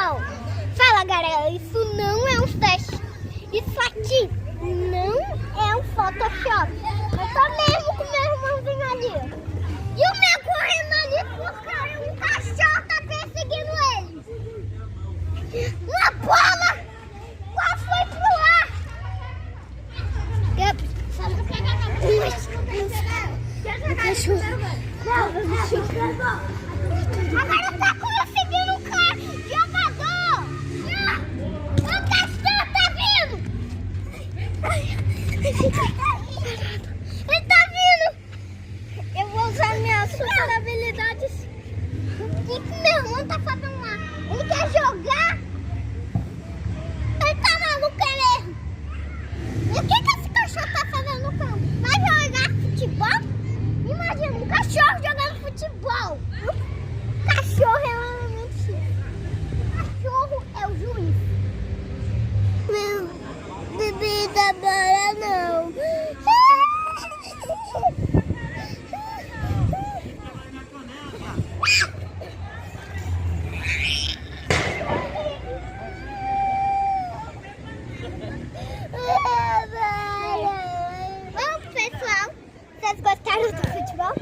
futebol. Fala, galera, isso não é um teste. Isso aqui não é um Photoshop. Eu tô mesmo com meu irmãozinho ali. E o meu correndo ali porque um cachorro tá perseguindo ele. Uma bola qual foi pro ar. Agora tá conseguindo o cara. Jogador. O cachorro tá vindo. Ele tá vindo. Eu vou usar minhas super habilidades. O que meu irmão tá fazendo lá? Ele quer jogar? Ele tá maluco, é mesmo? E o que esse cachorro tá fazendo no campo? Vai jogar futebol? Imagina, um cachorro jogando futebol. Cachorro é um elemento X. Cachorro é o juiz. Meu bebê da bola não. Vamos, pessoal. Vocês gostaram do futebol?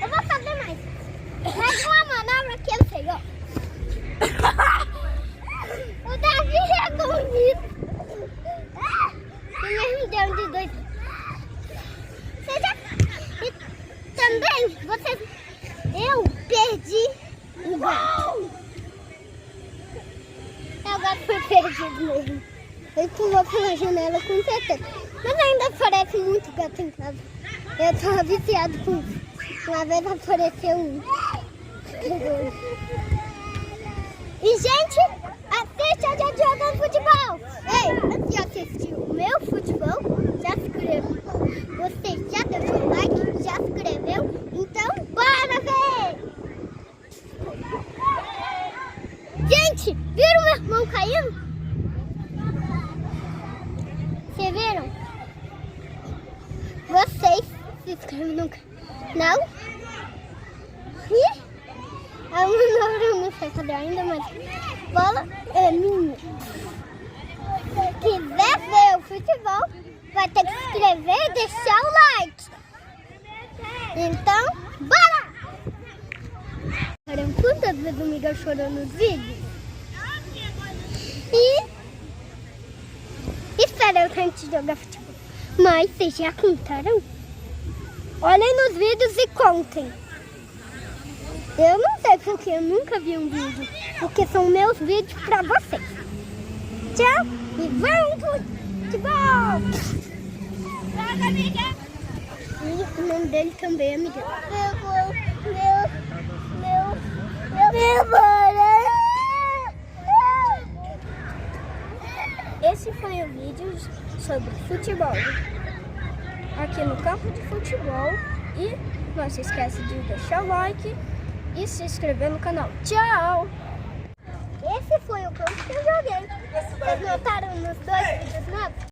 Eu vou fazer mais. Mais uma manobra que eu sei, ó. O Davi é bonito. E mesmo deu de dois. E também, vocês... Eu perdi o gato. O gato foi perdido mesmo. Ele pulou pela janela com certeza. Mas ainda aparece muito gato em casa. Eu tô viciado com isso. Uma vez apareceu um. E, gente, assiste a gente jogando futebol. Ei, antes de assistir o meu futebol, já se inscreveu. Você já deixou o like? Já se inscreveu? Então, bora ver! Gente, viram meu irmão caindo? Vocês viram? Vocês se inscrevem no canal? E a manobra não sei fazer ainda, mas bola é minha. Se quiser ver o futebol, vai ter que se inscrever e deixar o like. Então, bora! Quantas vezes o Miguel chorou nos vídeos? E espero que a gente jogar futebol. Mas vocês já contaram? Olhem nos vídeos e contem. Eu não sei porque eu nunca vi um vídeo. Porque são meus vídeos pra vocês. Tchau e vamos pro futebol! E o nome dele também é Miguel. Esse foi o vídeo sobre futebol aqui no campo de futebol. E não se esquece de deixar o like e se inscrever no canal. Tchau! Esse foi o campo que eu joguei. Vocês notaram nos dois vídeos novos?